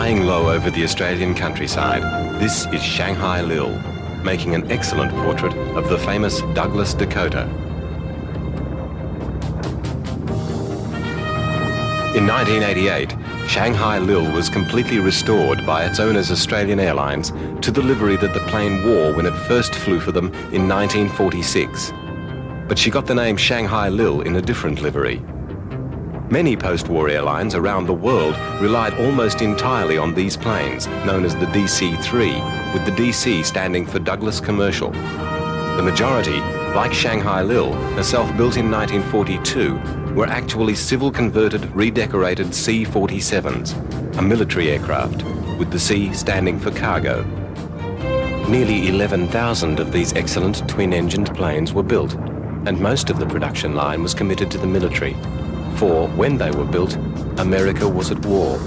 Flying low over the Australian countryside, this is Shanghai Lil, making an excellent portrait of the famous Douglas Dakota. In 1988, Shanghai Lil was completely restored by its owners Australian Airlines to the livery that the plane wore when it first flew for them in 1946. But she got the name Shanghai Lil in a different livery. Many post-war airlines around the world relied almost entirely on these planes, known as the DC-3, with the DC standing for Douglas Commercial. The majority, like Shanghai Lil, herself built in 1942, were actually civil-converted, redecorated C-47s, a military aircraft, with the C standing for cargo. Nearly 11,000 of these excellent twin-engined planes were built, and most of the production line was committed to the military. For when they were built, America was at war.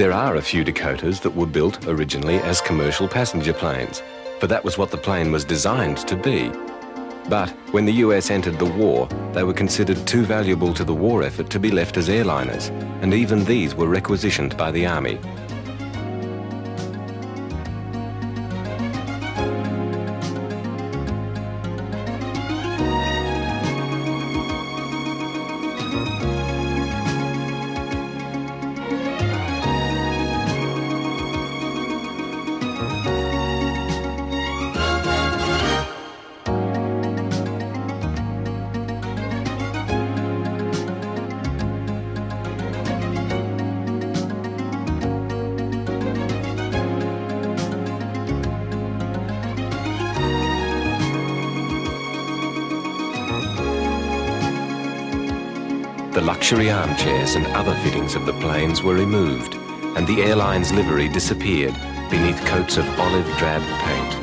There are a few Dakotas that were built originally as commercial passenger planes, for that was what the plane was designed to be. But when the US entered the war, they were considered too valuable to the war effort to be left as airliners, and even these were requisitioned by the Army. The luxury armchairs and other fittings of the planes were removed, and the airline's livery disappeared beneath coats of olive drab paint.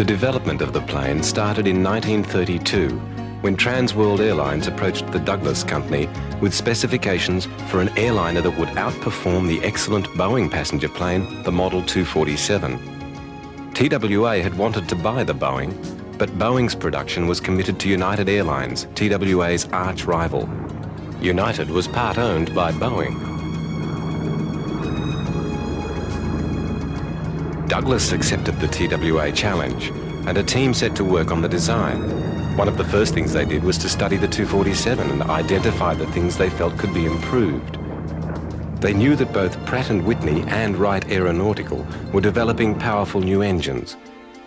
The development of the plane started in 1932 when Trans World Airlines approached the Douglas Company with specifications for an airliner that would outperform the excellent Boeing passenger plane, the Model 247. TWA had wanted to buy the Boeing, but Boeing's production was committed to United Airlines, TWA's arch rival. United was part owned by Boeing. Douglas accepted the TWA challenge, and a team set to work on the design. One of the first things they did was to study the 247 and identify the things they felt could be improved. They knew that both Pratt & Whitney and Wright Aeronautical were developing powerful new engines,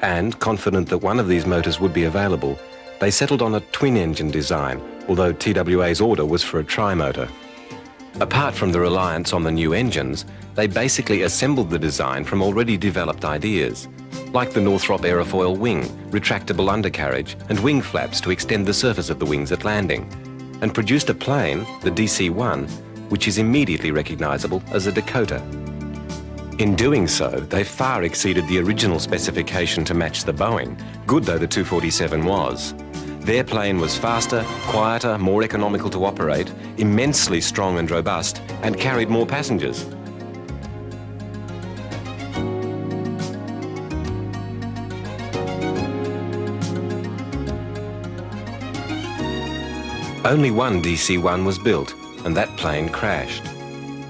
and confident that one of these motors would be available, they settled on a twin-engine design, although TWA's order was for a tri-motor. Apart from the reliance on the new engines, they basically assembled the design from already developed ideas, like the Northrop aerofoil wing, retractable undercarriage, and wing flaps to extend the surface of the wings at landing, and produced a plane, the DC-1, which is immediately recognizable as a Dakota. In doing so, they far exceeded the original specification to match the Boeing, good though the 247 was. Their plane was faster, quieter, more economical to operate, immensely strong and robust, and carried more passengers. Only one DC-1 was built, and that plane crashed.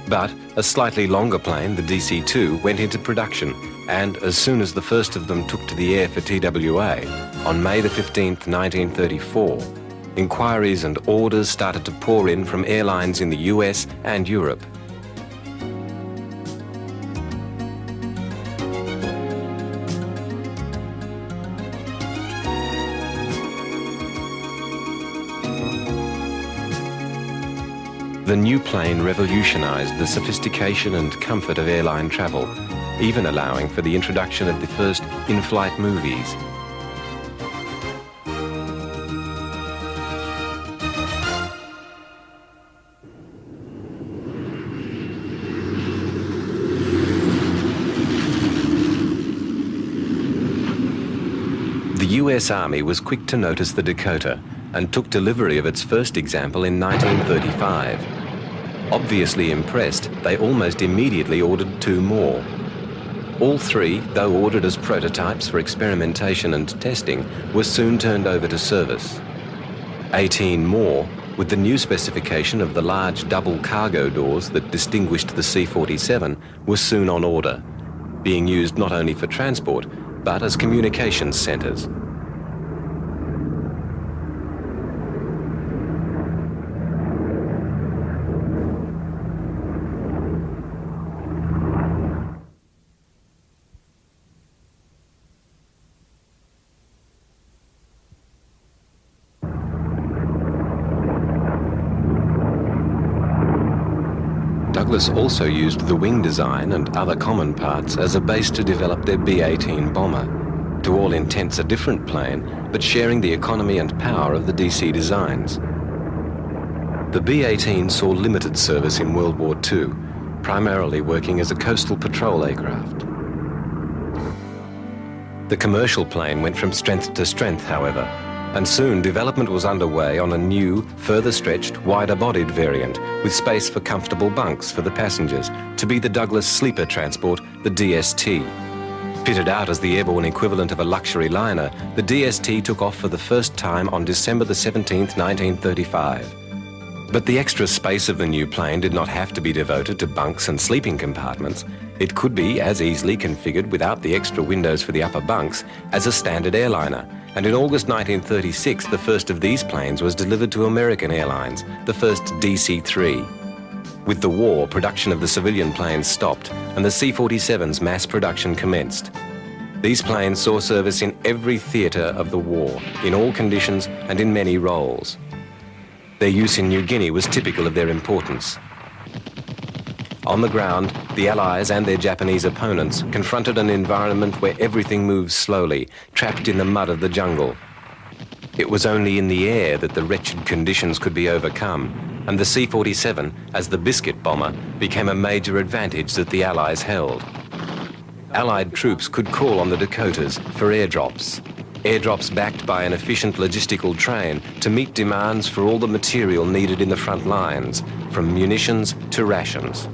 But a slightly longer plane, the DC-2, went into production, and as soon as the first of them took to the air for TWA, on May the 15th, 1934, inquiries and orders started to pour in from airlines in the US and Europe. The new plane revolutionized the sophistication and comfort of airline travel, even allowing for the introduction of the first in-flight movies. The US Army was quick to notice the Dakota and took delivery of its first example in 1935. Obviously impressed, they almost immediately ordered 2 more. All 3, though ordered as prototypes for experimentation and testing, were soon turned over to service. 18 more, with the new specification of the large double cargo doors that distinguished the C-47, were soon on order, being used not only for transport, but as communications centres. Douglas also used the wing design and other common parts as a base to develop their B-18 bomber, to all intents a different plane, but sharing the economy and power of the DC designs. The B-18 saw limited service in World War II, primarily working as a coastal patrol aircraft. The commercial plane went from strength to strength, however, and soon development was underway on a new, further stretched, wider-bodied variant with space for comfortable bunks for the passengers, to be the Douglas sleeper transport, the DST. Fitted out as the airborne equivalent of a luxury liner, the DST took off for the first time on December the 17th, 1935. But the extra space of the new plane did not have to be devoted to bunks and sleeping compartments. It could be as easily configured without the extra windows for the upper bunks as a standard airliner. And in August 1936, the first of these planes was delivered to American Airlines, the first DC-3. With the war, production of the civilian planes stopped, and the C-47's mass production commenced. These planes saw service in every theatre of the war, in all conditions and in many roles. Their use in New Guinea was typical of their importance. On the ground, the Allies and their Japanese opponents confronted an environment where everything moved slowly, trapped in the mud of the jungle. It was only in the air that the wretched conditions could be overcome, and the C-47, as the biscuit bomber, became a major advantage that the Allies held. Allied troops could call on the Dakotas for airdrops. Airdrops backed by an efficient logistical train to meet demands for all the material needed in the front lines, from munitions to rations.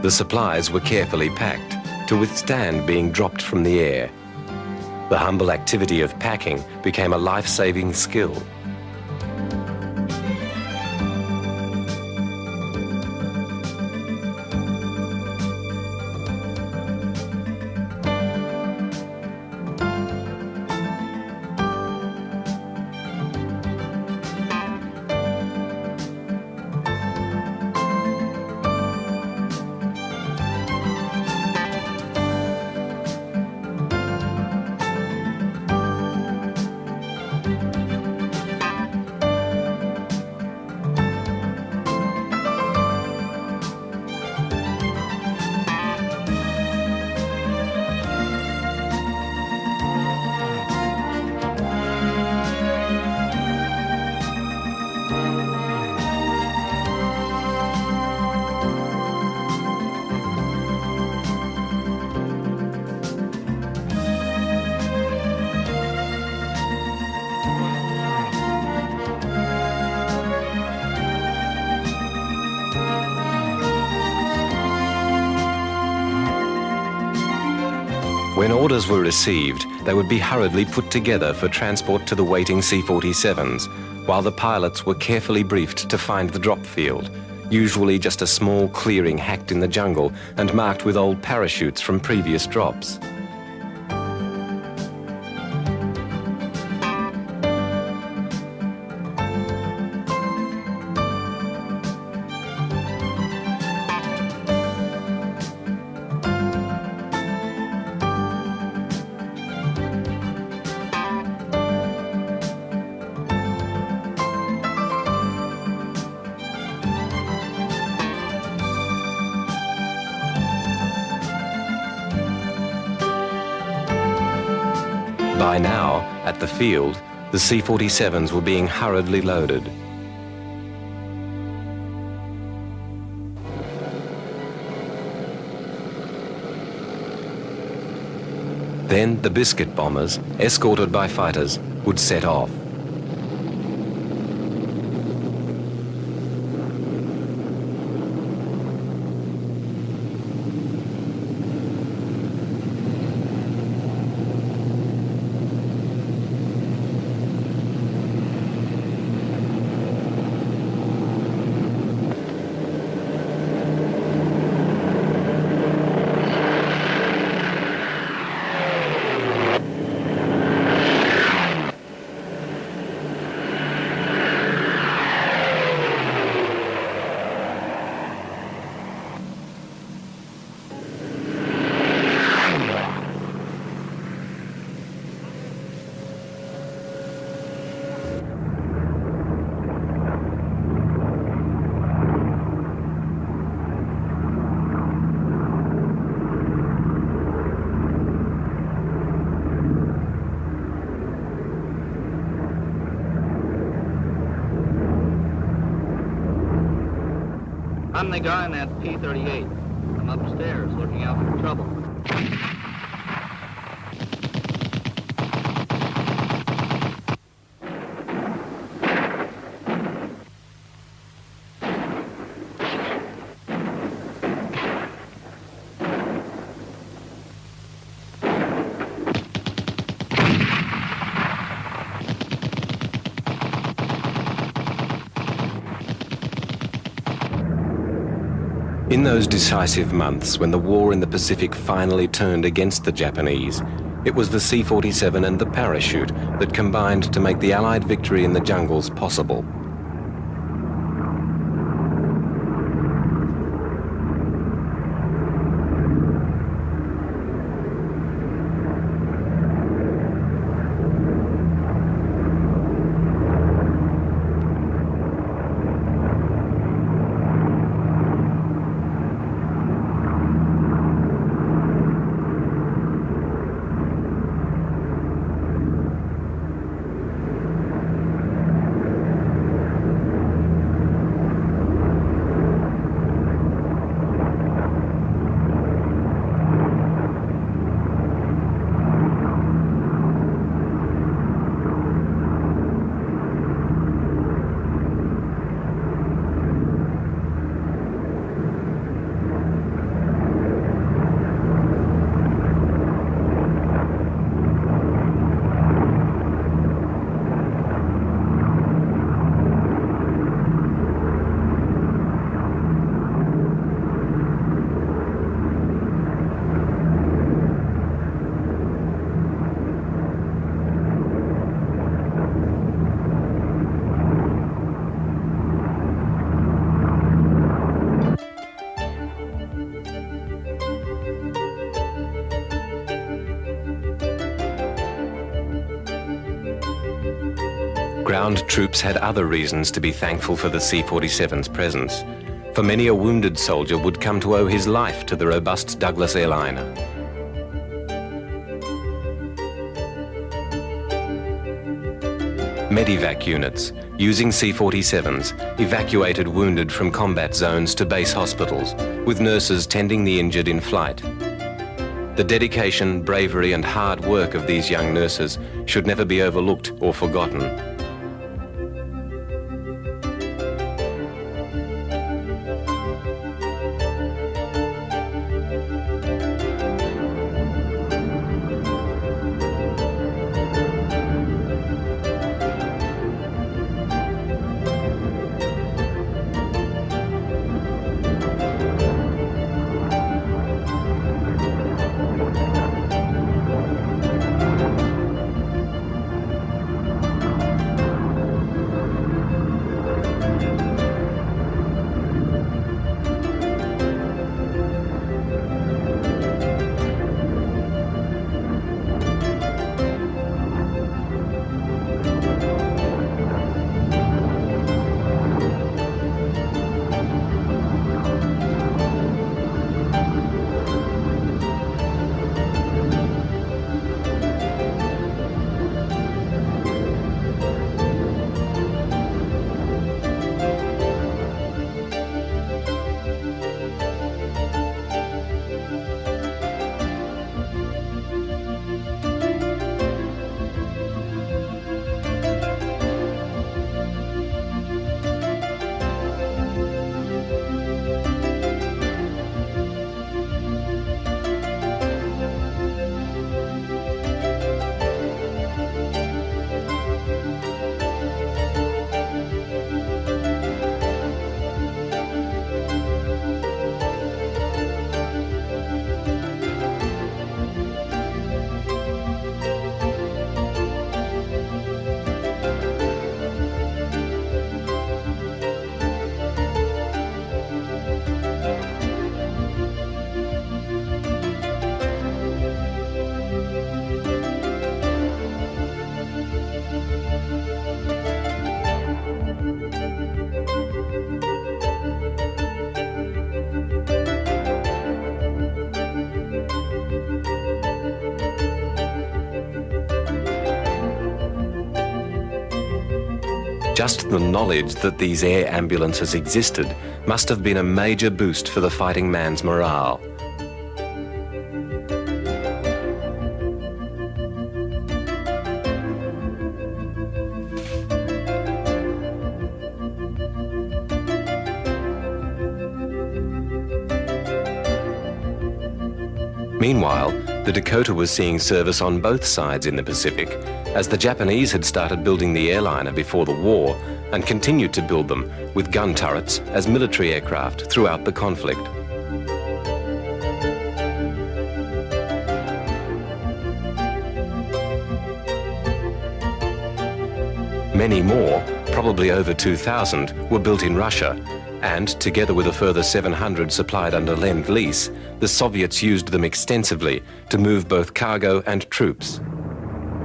The supplies were carefully packed to withstand being dropped from the air. The humble activity of packing became a life-saving skill. When orders were received, they would be hurriedly put together for transport to the waiting C-47s, while the pilots were carefully briefed to find the drop field, usually just a small clearing hacked in the jungle and marked with old parachutes from previous drops. By now, at the field, the C-47s were being hurriedly loaded. Then the biscuit bombers, escorted by fighters, would set off. I'm the guy in that P-38. I'm upstairs looking out for trouble. In those decisive months when the war in the Pacific finally turned against the Japanese, it was the C-47 and the parachute that combined to make the Allied victory in the jungles possible. Ground troops had other reasons to be thankful for the C-47's presence, for many a wounded soldier would come to owe his life to the robust Douglas airliner. Medivac units, using C-47s, evacuated wounded from combat zones to base hospitals, with nurses tending the injured in flight. The dedication, bravery and hard work of these young nurses should never be overlooked or forgotten. Just the knowledge that these air ambulances existed must have been a major boost for the fighting man's morale. Meanwhile, the Dakota was seeing service on both sides in the Pacific, as the Japanese had started building the airliner before the war and continued to build them with gun turrets as military aircraft throughout the conflict. Many more, probably over 2,000, were built in Russia, and together with a further 700 supplied under Lend-Lease, the Soviets used them extensively to move both cargo and troops.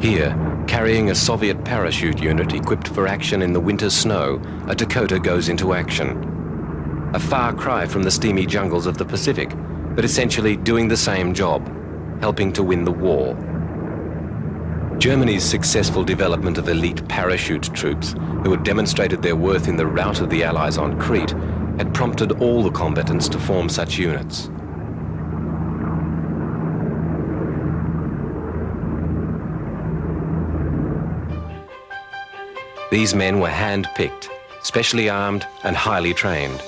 Here, carrying a Soviet parachute unit equipped for action in the winter snow, a Dakota goes into action. A far cry from the steamy jungles of the Pacific, but essentially doing the same job, helping to win the war. Germany's successful development of elite parachute troops, who had demonstrated their worth in the rout of the Allies on Crete, had prompted all the combatants to form such units. These men were hand-picked, specially armed and highly trained.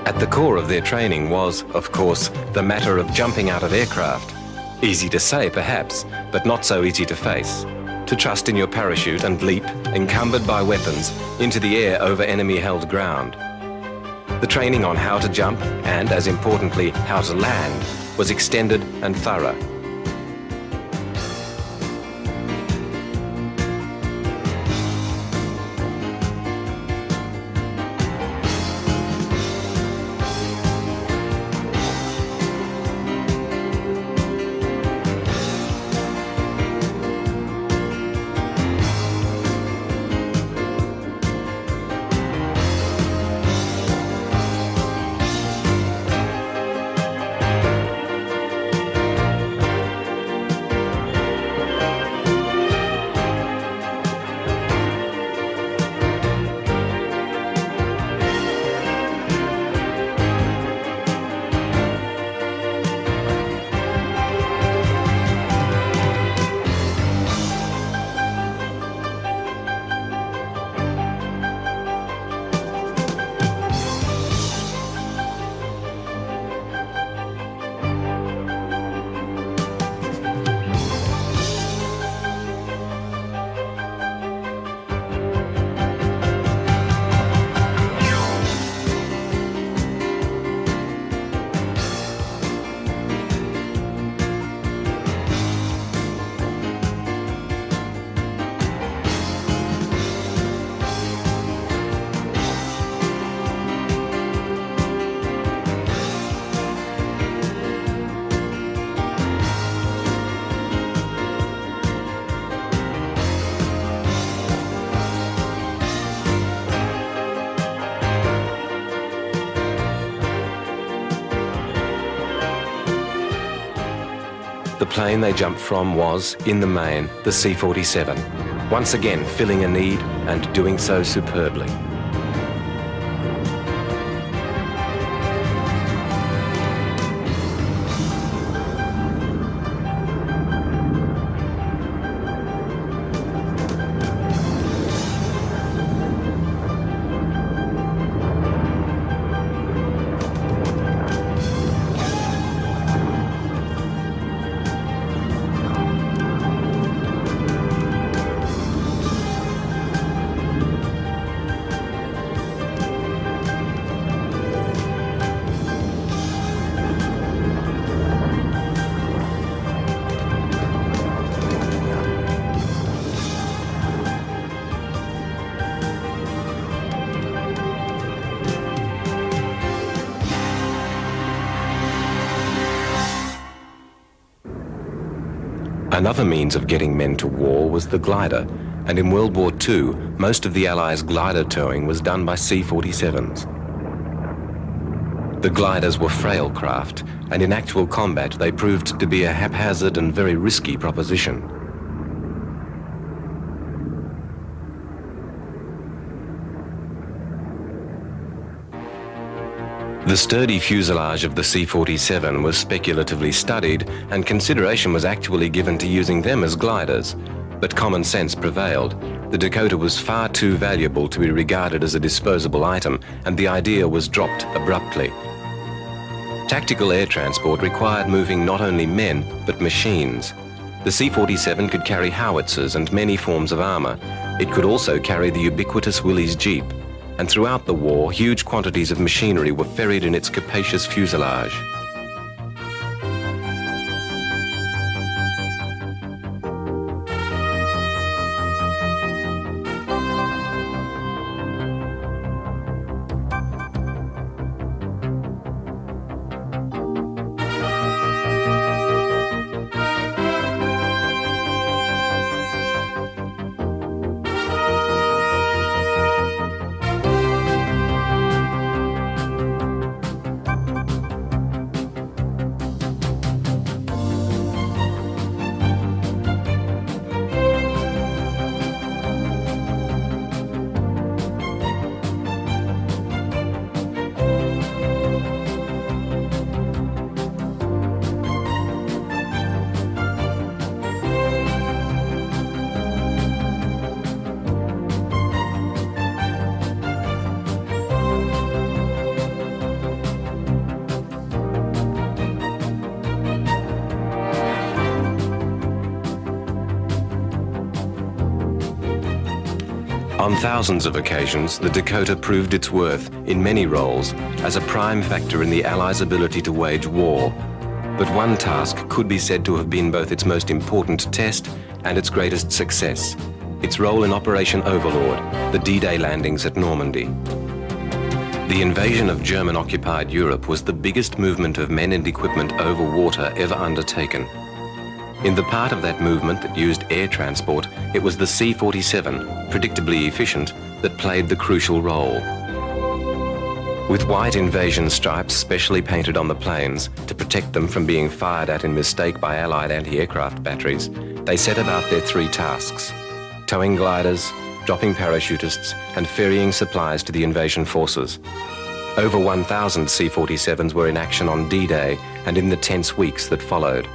At the core of their training was, of course, the matter of jumping out of aircraft. Easy to say, perhaps, but not so easy to face. To trust in your parachute and leap, encumbered by weapons, into the air over enemy-held ground. The training on how to jump and, as importantly, how to land was extended and thorough. The plane they jumped from was, in the main, the C-47, once again filling a need and doing so superbly. Another means of getting men to war was the glider, and in World War II, most of the Allies' glider towing was done by C-47s. The gliders were frail craft, and in actual combat they proved to be a haphazard and very risky proposition. The sturdy fuselage of the C-47 was speculatively studied, and consideration was actually given to using them as gliders. But common sense prevailed. The Dakota was far too valuable to be regarded as a disposable item, and the idea was dropped abruptly. Tactical air transport required moving not only men, but machines. The C-47 could carry howitzers and many forms of armour. It could also carry the ubiquitous Willys Jeep. And throughout the war, huge quantities of machinery were ferried in its capacious fuselage. On thousands of occasions, the Dakota proved its worth in many roles as a prime factor in the Allies' ability to wage war. But one task could be said to have been both its most important test and its greatest success: its role in Operation Overlord, the D-Day landings at Normandy. The invasion of German-occupied Europe was the biggest movement of men and equipment over water ever undertaken. In the part of that movement that used air transport, it was the C-47, predictably efficient, that played the crucial role. With white invasion stripes specially painted on the planes to protect them from being fired at in mistake by Allied anti-aircraft batteries, they set about their three tasks: towing gliders, dropping parachutists, and ferrying supplies to the invasion forces. Over 1,000 C-47s were in action on D-Day and in the tense weeks that followed.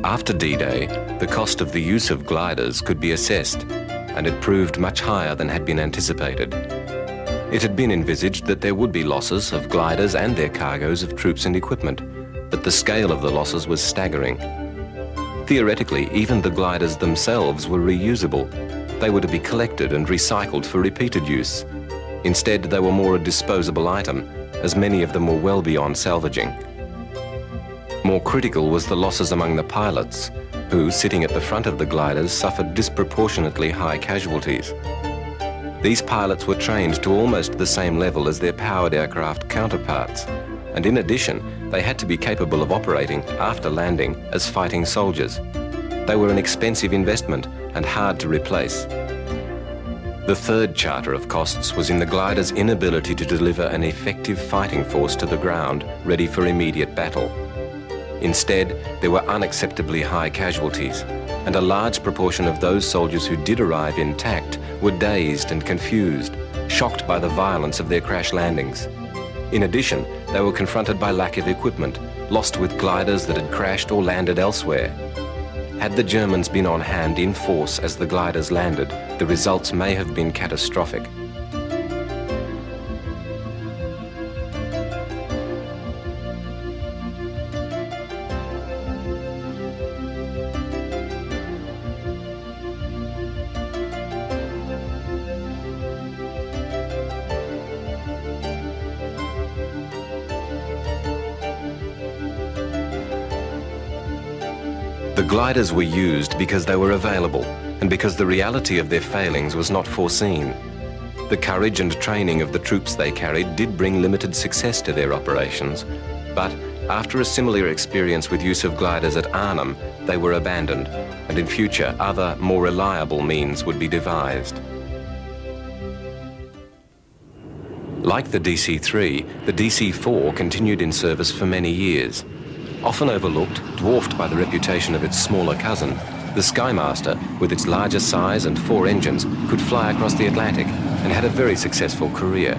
After D-Day, the cost of the use of gliders could be assessed, and it proved much higher than had been anticipated. It had been envisaged that there would be losses of gliders and their cargoes of troops and equipment, but the scale of the losses was staggering. Theoretically, even the gliders themselves were reusable. They were to be collected and recycled for repeated use. Instead, they were more a disposable item, as many of them were well beyond salvaging. More critical was the losses among the pilots, who, sitting at the front of the gliders, suffered disproportionately high casualties. These pilots were trained to almost the same level as their powered aircraft counterparts, and in addition, they had to be capable of operating after landing as fighting soldiers. They were an expensive investment and hard to replace. The third charter of costs was in the gliders' inability to deliver an effective fighting force to the ground ready for immediate battle. Instead, there were unacceptably high casualties, and a large proportion of those soldiers who did arrive intact were dazed and confused, shocked by the violence of their crash landings. In addition, they were confronted by lack of equipment, lost with gliders that had crashed or landed elsewhere. Had the Germans been on hand in force as the gliders landed, the results may have been catastrophic. The gliders were used because they were available and because the reality of their failings was not foreseen. The courage and training of the troops they carried did bring limited success to their operations, but after a similar experience with use of gliders at Arnhem, they were abandoned, and in future other, more reliable means would be devised. Like the DC-3, the DC-4 continued in service for many years. Often overlooked, dwarfed by the reputation of its smaller cousin, the Skymaster, with its larger size and 4 engines, could fly across the Atlantic and had a very successful career.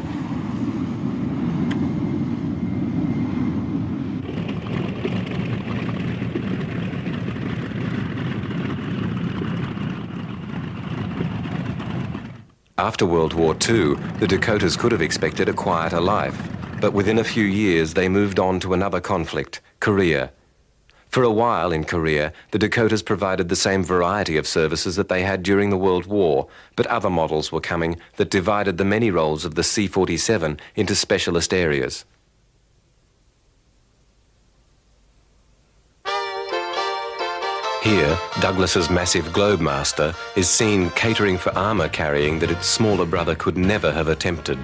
After World War II, the Dakotas could have expected a quieter life, but within a few years they moved on to another conflict, Korea. For a while in Korea, the Dakotas provided the same variety of services that they had during the World War, but other models were coming that divided the many roles of the C-47 into specialist areas. Here, Douglas's massive Globemaster is seen catering for armour carrying that its smaller brother could never have attempted.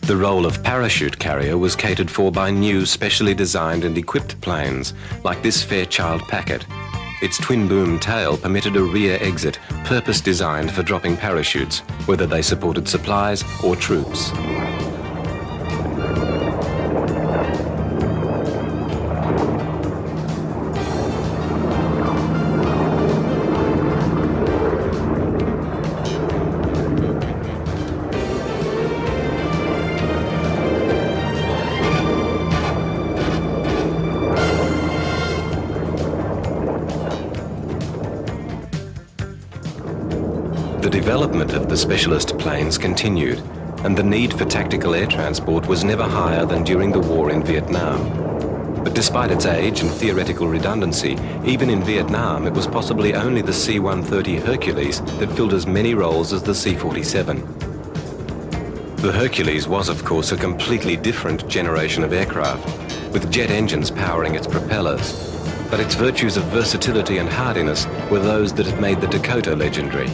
The role of parachute carrier was catered for by new, specially designed and equipped planes, like this Fairchild Packet. Its twin-boom tail permitted a rear exit, purpose-designed for dropping parachutes, whether they supported supplies or troops. The development of the specialist planes continued, and the need for tactical air transport was never higher than during the war in Vietnam. But despite its age and theoretical redundancy, even in Vietnam it was possibly only the C-130 Hercules that filled as many roles as the C-47. The Hercules was, of course, a completely different generation of aircraft, with jet engines powering its propellers. But its virtues of versatility and hardiness were those that had made the Dakota legendary.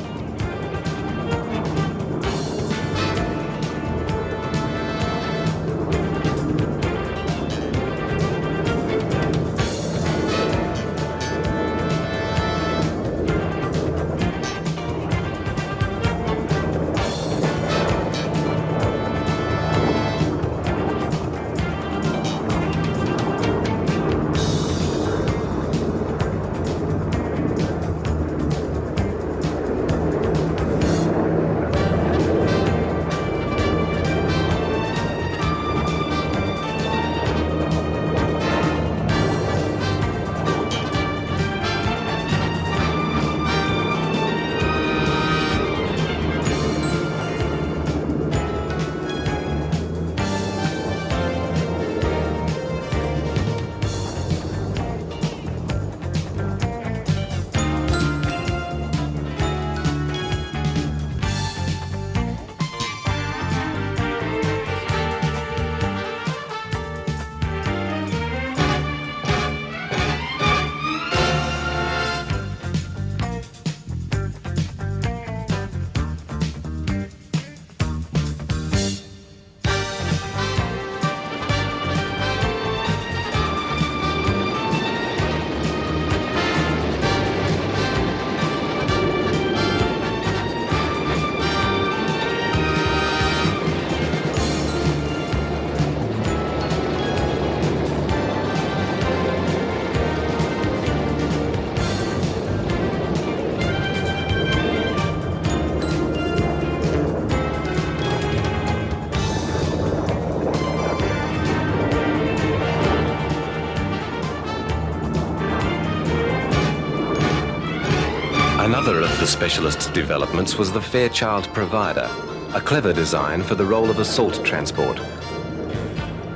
Another of the specialist's developments was the Fairchild Provider, a clever design for the role of assault transport.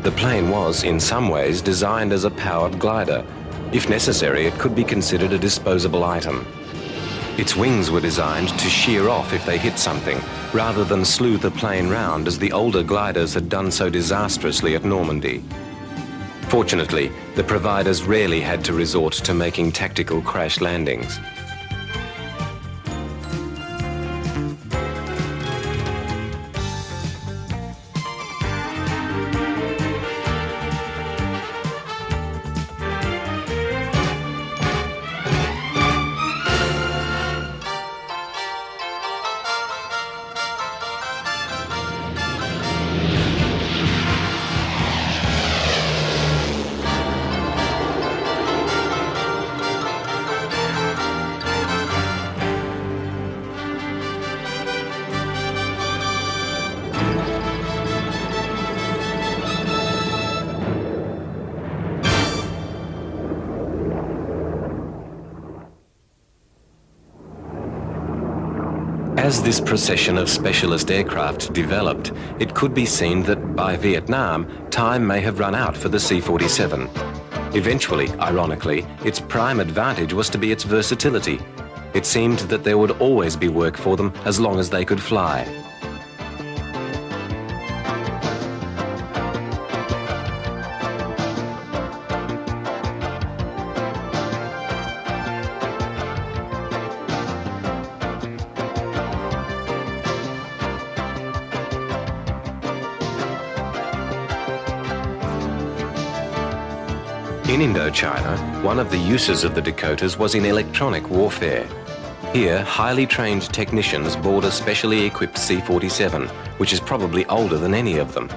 The plane was, in some ways, designed as a powered glider. If necessary, it could be considered a disposable item. Its wings were designed to shear off if they hit something, rather than slew the plane round as the older gliders had done so disastrously at Normandy. Fortunately, the Providers rarely had to resort to making tactical crash landings. As this procession of specialist aircraft developed, it could be seen that by Vietnam, time may have run out for the C-47. Eventually, ironically, its prime advantage was to be its versatility. It seemed that there would always be work for them as long as they could fly. In Indochina, one of the uses of the Dakotas was in electronic warfare. Here, highly trained technicians board a specially equipped C-47, which is probably older than any of them.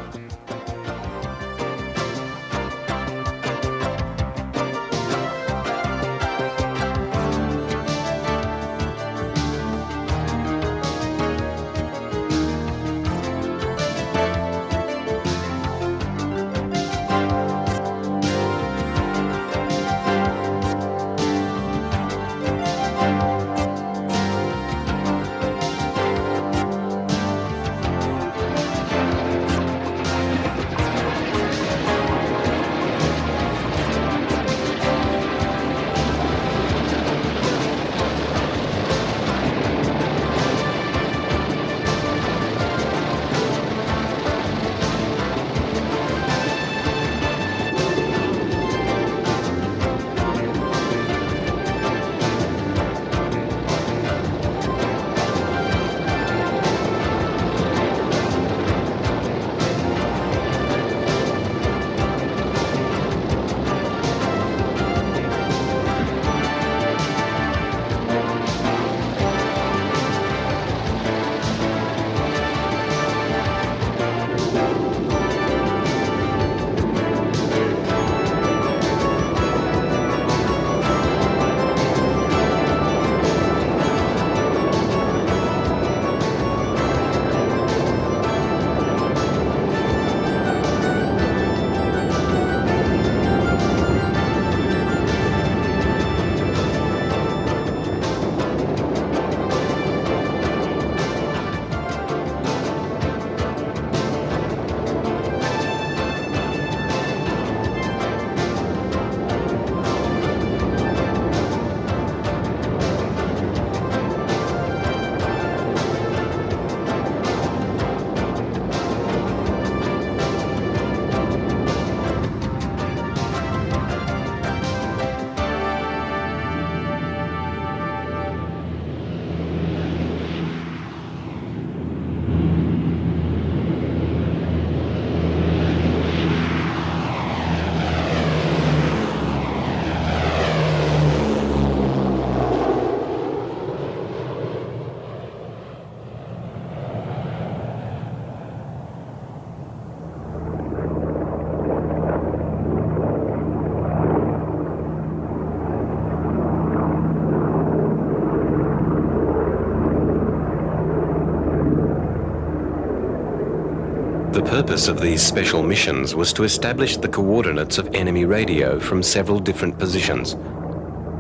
The purpose of these special missions was to establish the coordinates of enemy radio from several different positions.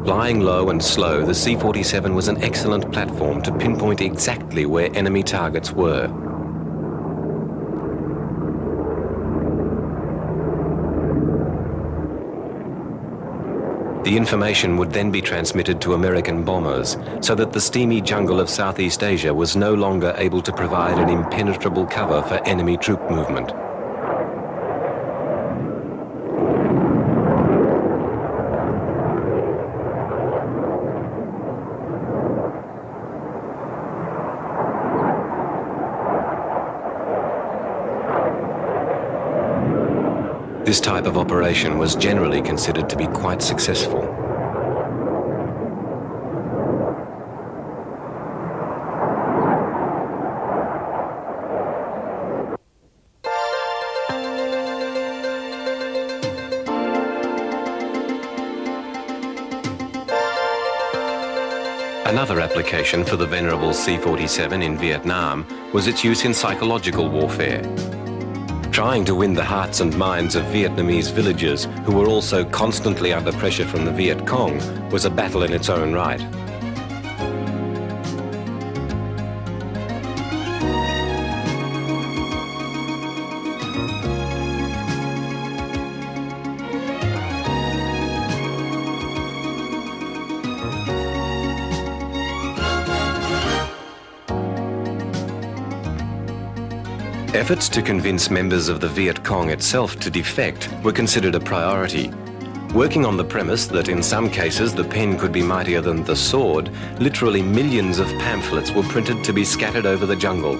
Flying low and slow, the C-47 was an excellent platform to pinpoint exactly where enemy targets were. The information would then be transmitted to American bombers, so that the steamy jungle of Southeast Asia was no longer able to provide an impenetrable cover for enemy troop movement. This type of operation was generally considered to be quite successful. Another application for the venerable C-47 in Vietnam was its use in psychological warfare. Trying to win the hearts and minds of Vietnamese villagers who were also constantly under pressure from the Viet Cong was a battle in its own right. Efforts to convince members of the Viet Cong itself to defect were considered a priority. Working on the premise that in some cases the pen could be mightier than the sword, literally millions of pamphlets were printed to be scattered over the jungle.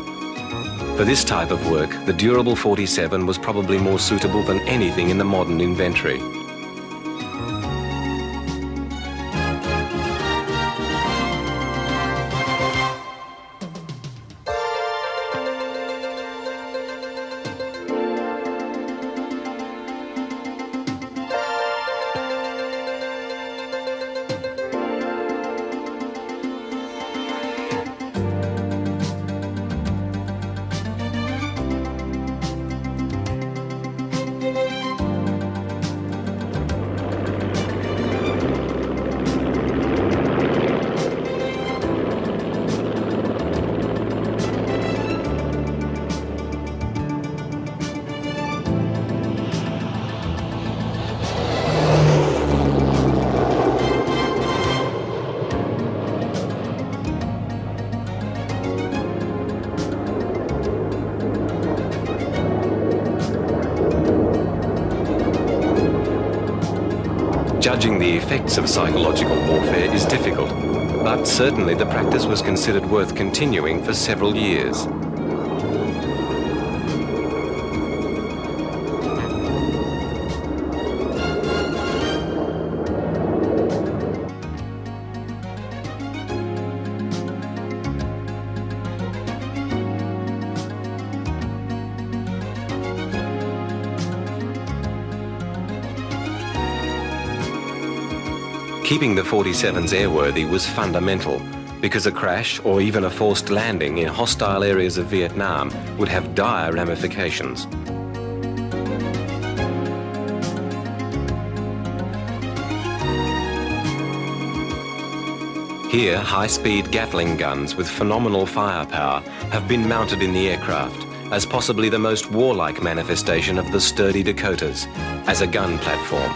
For this type of work, the durable 47 was probably more suitable than anything in the modern inventory. Judging the effects of psychological warfare is difficult, but certainly the practice was considered worth continuing for several years. Keeping the 47s airworthy was fundamental, because a crash or even a forced landing in hostile areas of Vietnam would have dire ramifications. Here, high-speed Gatling guns with phenomenal firepower have been mounted in the aircraft as possibly the most warlike manifestation of the sturdy Dakotas, as a gun platform.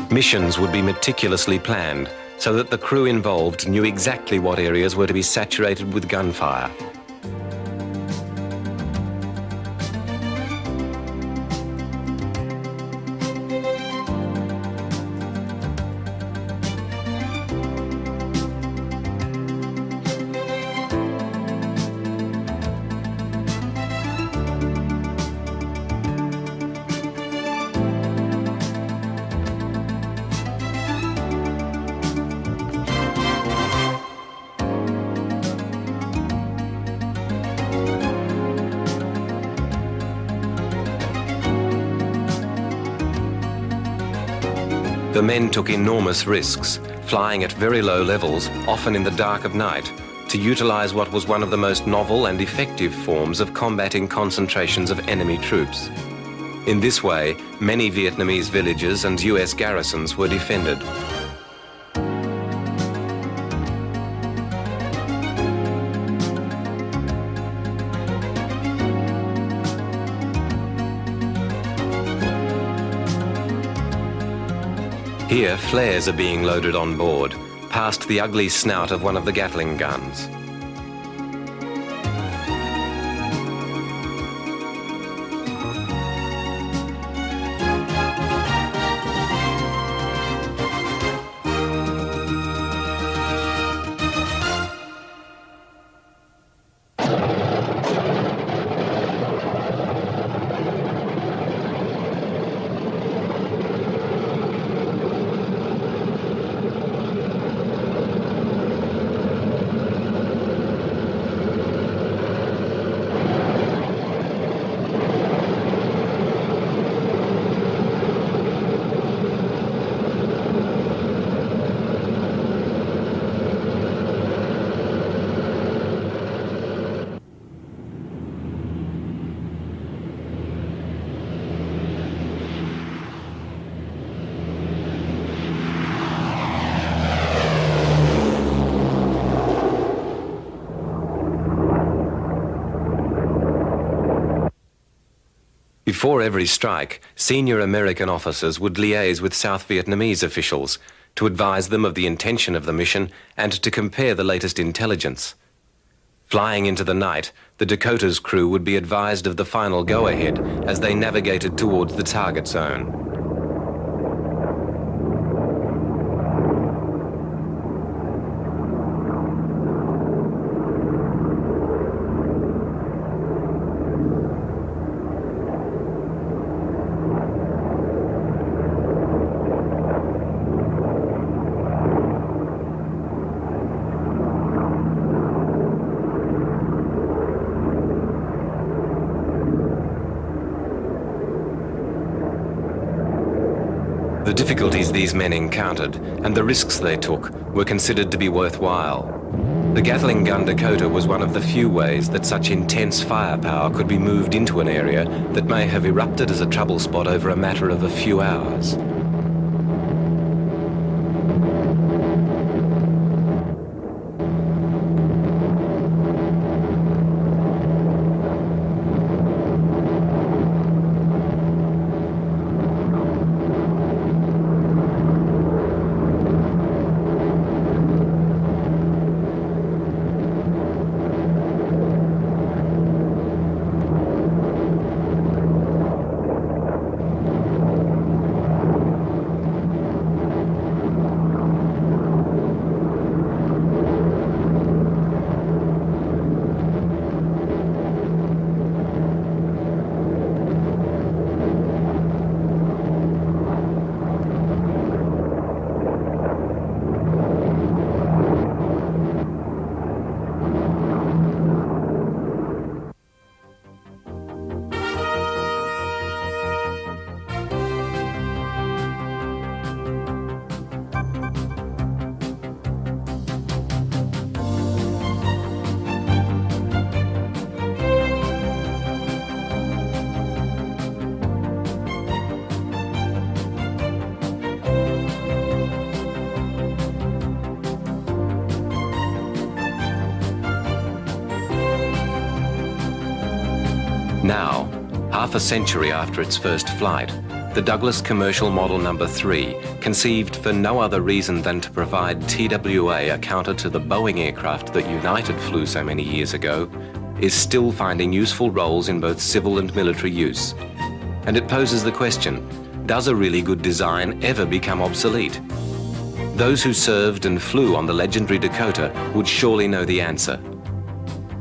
Missions would be meticulously planned so that the crew involved knew exactly what areas were to be saturated with gunfire. The men took enormous risks, flying at very low levels, often in the dark of night, to utilize what was one of the most novel and effective forms of combating concentrations of enemy troops. In this way, many Vietnamese villages and US garrisons were defended. Here, flares are being loaded on board, past the ugly snout of one of the Gatling guns. Before every strike, senior American officers would liaise with South Vietnamese officials to advise them of the intention of the mission and to compare the latest intelligence. Flying into the night, the Dakota's crew would be advised of the final go-ahead as they navigated towards the target zone. The difficulties these men encountered and the risks they took were considered to be worthwhile. The Gatling gun Dakota was one of the few ways that such intense firepower could be moved into an area that may have erupted as a trouble spot over a matter of a few hours. Now, half a century after its first flight, the Douglas Commercial Model No. 3, conceived for no other reason than to provide TWA a counter to the Boeing aircraft that United flew so many years ago, is still finding useful roles in both civil and military use. And it poses the question, does a really good design ever become obsolete? Those who served and flew on the legendary Dakota would surely know the answer.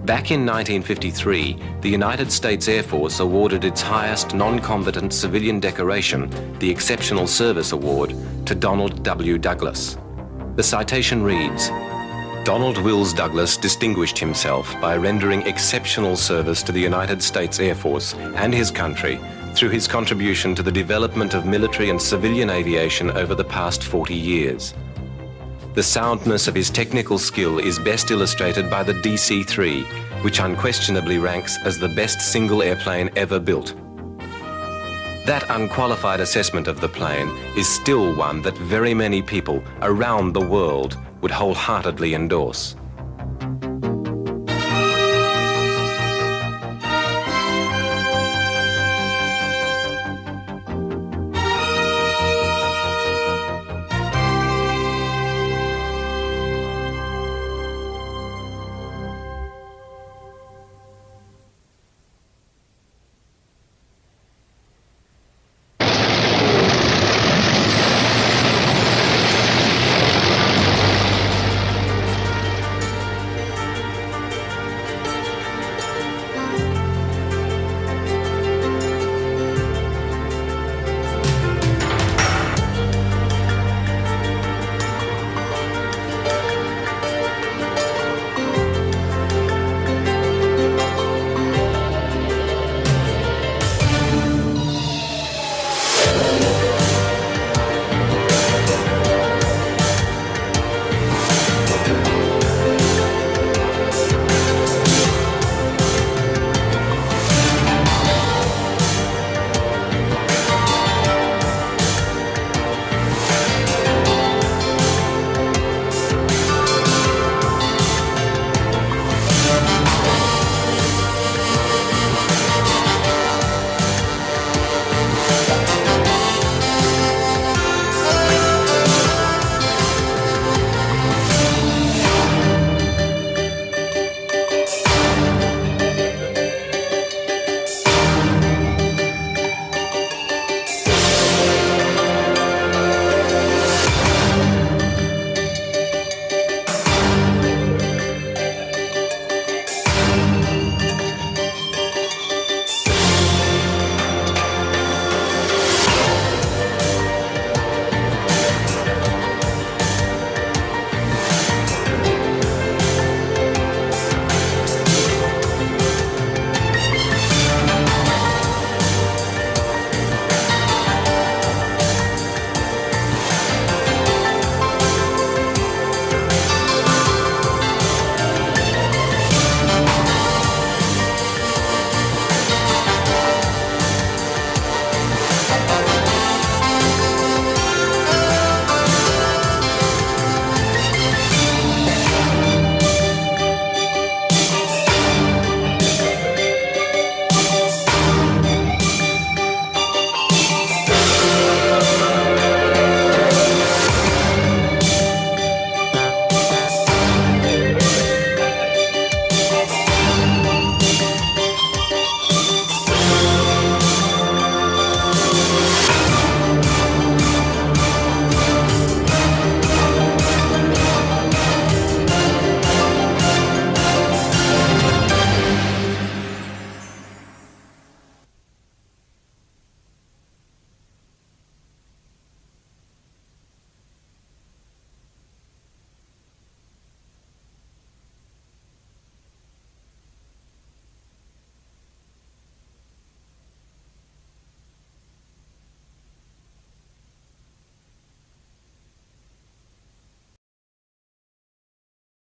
Back in 1953, the United States Air Force awarded its highest non-combatant civilian decoration, the Exceptional Service Award, to Donald W. Douglas. The citation reads, Donald Wills Douglas distinguished himself by rendering exceptional service to the United States Air Force and his country through his contribution to the development of military and civilian aviation over the past 40 years. The soundness of his technical skill is best illustrated by the DC-3, which unquestionably ranks as the best single airplane ever built. That unqualified assessment of the plane is still one that very many people around the world would wholeheartedly endorse.